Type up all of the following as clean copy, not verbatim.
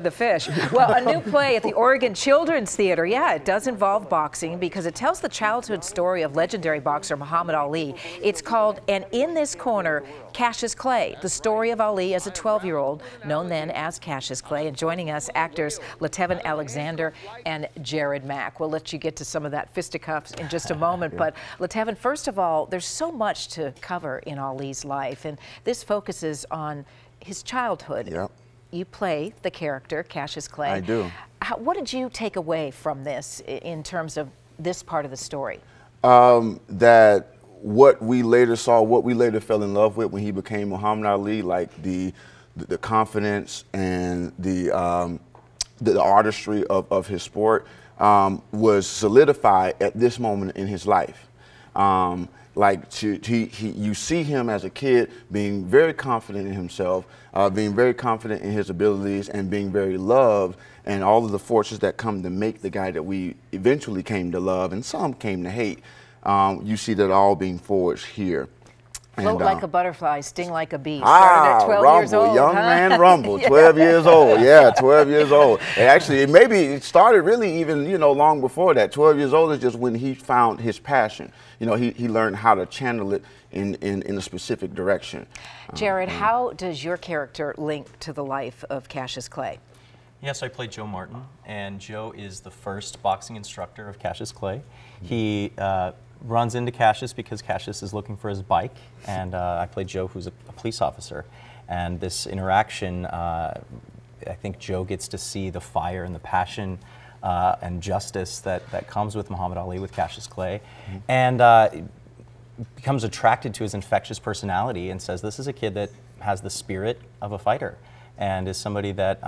The fish. Well, a new play at the Oregon Children's Theater. Yeah, it does involve boxing because it tells the childhood story of legendary boxer Muhammad Ali. It's called And in This Corner, Cassius Clay, the story of Ali as a 12-year-old, known then as Cassius Clay. And joining us, actors Latevin Alexander and Jared Mack. We'll let you get to some of that fisticuffs in just a moment. But Latevin, first of all, there's so much to cover in Ali's life, and this focuses on his childhood. Yep. You play the character, Cassius Clay. I do. What did you take away from this in terms of this part of the story? That what we later saw, what we later fell in love with when he became Muhammad Ali, like the confidence and the artistry of his sport was solidified at this moment in his life. You see him as a kid being very confident in himself, being very confident in his abilities, and being very loved, and all of the forces that come to make the guy that we eventually came to love and some came to hate. You see that all being forged here. Float like a butterfly, sting like a bee. Started at 12 rumble, years old. Young man rumble, 12 years old. Yeah, 12 years old. And actually, it started really even, long before that. 12 years old is just when he found his passion. He learned how to channel it in a specific direction. Jared, how does your character link to the life of Cassius Clay? Yes, I play Joe Martin, and Joe is the first boxing instructor of Cassius Clay. He runs into Cassius because Cassius is looking for his bike, and I play Joe, who's a police officer. And this interaction, I think Joe gets to see the fire and the passion and justice that comes with Muhammad Ali, with Cassius Clay, and becomes attracted to his infectious personality and says, this is a kid that has the spirit of a fighter, and is somebody that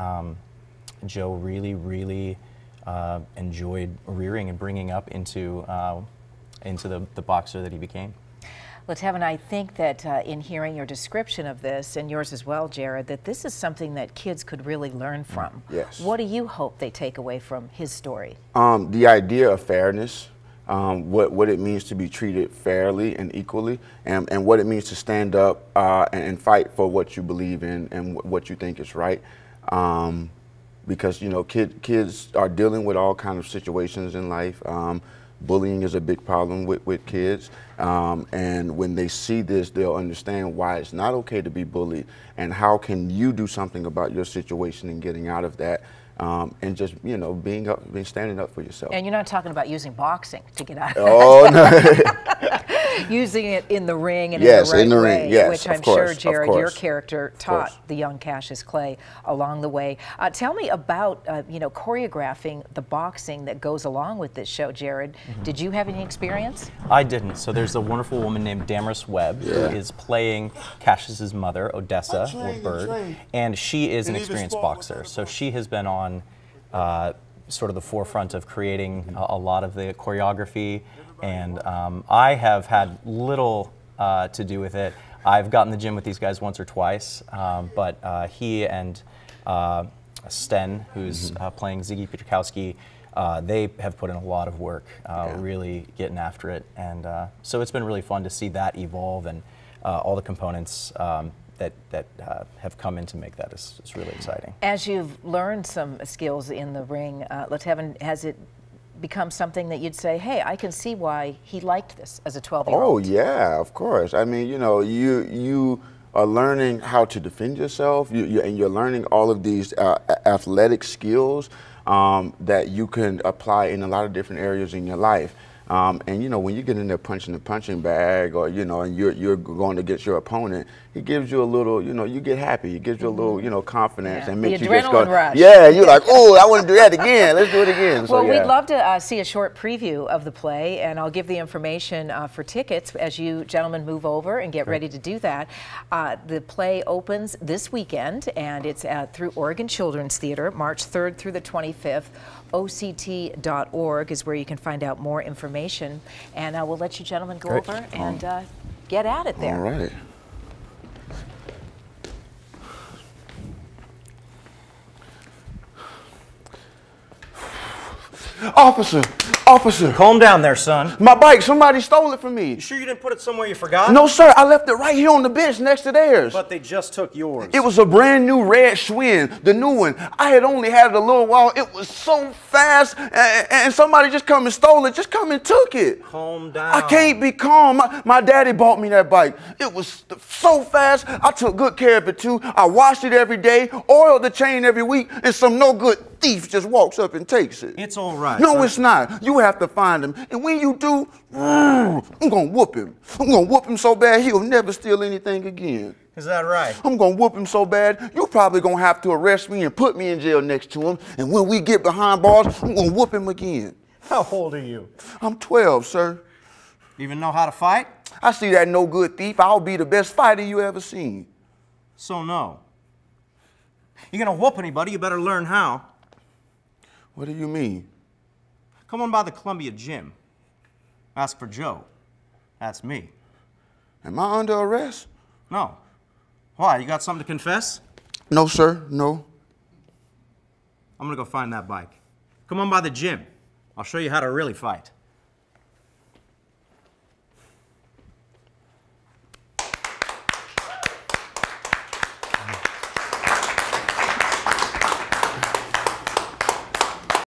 Joe really, really enjoyed rearing and bringing up into the boxer that he became. Latevin, I think that in hearing your description of this, and yours as well, Jared, that this is something that kids could really learn from. Yes. What do you hope they take away from his story? The idea of fairness, what it means to be treated fairly and equally, and what it means to stand up and fight for what you believe in and what you think is right. Because kids are dealing with all kinds of situations in life. Bullying is a big problem with kids, and when they see this, they'll understand why it's not okay to be bullied, and how can you do something about your situation and getting out of that, and just standing up for yourself. And you're not talking about using boxing to get out of Oh no. Using it in the ring and yes, in the right ring, way, yes, which I'm of course, sure, Jared, your course, character taught the young Cassius Clay along the way. Tell me about choreographing the boxing that goes along with this show, Jared. Did you have any experience? I didn't. So there's a wonderful woman named Damaris Webb who is playing Cassius's mother, Odessa, or Bird, and she is an experienced boxer. So she has been on sort of the forefront of creating a lot of the choreography, and I have had little to do with it. I've gotten in the gym with these guys once or twice, but he and Sten, who's playing Ziggy Pietrzakowski, they have put in a lot of work, really getting after it, and so it's been really fun to see that evolve, and all the components that have come in to make that is really exciting. As you've learned some skills in the ring, Latevin, has it become something that you'd say, hey, I can see why he liked this as a 12-year-old? Oh yeah, of course. I mean, you are learning how to defend yourself, and you're learning all of these athletic skills that you can apply in a lot of different areas in your life. And when you get in there punching the punching bag, or and you're going against your opponent, it gives you a little, you get happy. It gives you a little, confidence, and makes you just go, rush. Yeah, you're like, oh, I want to do that again. Let's do it again. Well, we'd love to see a short preview of the play, and I'll give the information for tickets as you gentlemen move over and get ready to do that. The play opens this weekend, and it's through Oregon Children's Theater, March 3rd through the 25th. OCT.org is where you can find out more information, and we'll let you gentlemen go over and get at it there. All right. Officer! Officer. Calm down there, son. My bike, somebody stole it from me. You sure you didn't put it somewhere you forgot? No, sir, I left it right here on the bench next to theirs. But they just took yours. It was a brand new red Schwinn, the new one. I had only had it a little while. It was so fast, and somebody just come and stole it. Just come and took it. Calm down. I can't be calm. My daddy bought me that bike. It was so fast. I took good care of it too. I washed it every day, oiled the chain every week, and some no good thief just walks up and takes it. It's all right. No, it's not. You have to find him. And when you do, I'm going to whoop him. I'm going to whoop him so bad he'll never steal anything again. Is that right? I'm going to whoop him so bad, you're probably going to have to arrest me and put me in jail next to him. And when we get behind bars, I'm going to whoop him again. How old are you? I'm 12, sir. Even know how to fight? I see that no good thief. I'll be the best fighter you ever seen. So no. You're going to whoop anybody, you better learn how. What do you mean? Come on by the Columbia gym. Ask for Joe. That's me. Am I under arrest? No. Why, you got something to confess? No, sir, no. I'm gonna go find that bike. Come on by the gym. I'll show you how to really fight.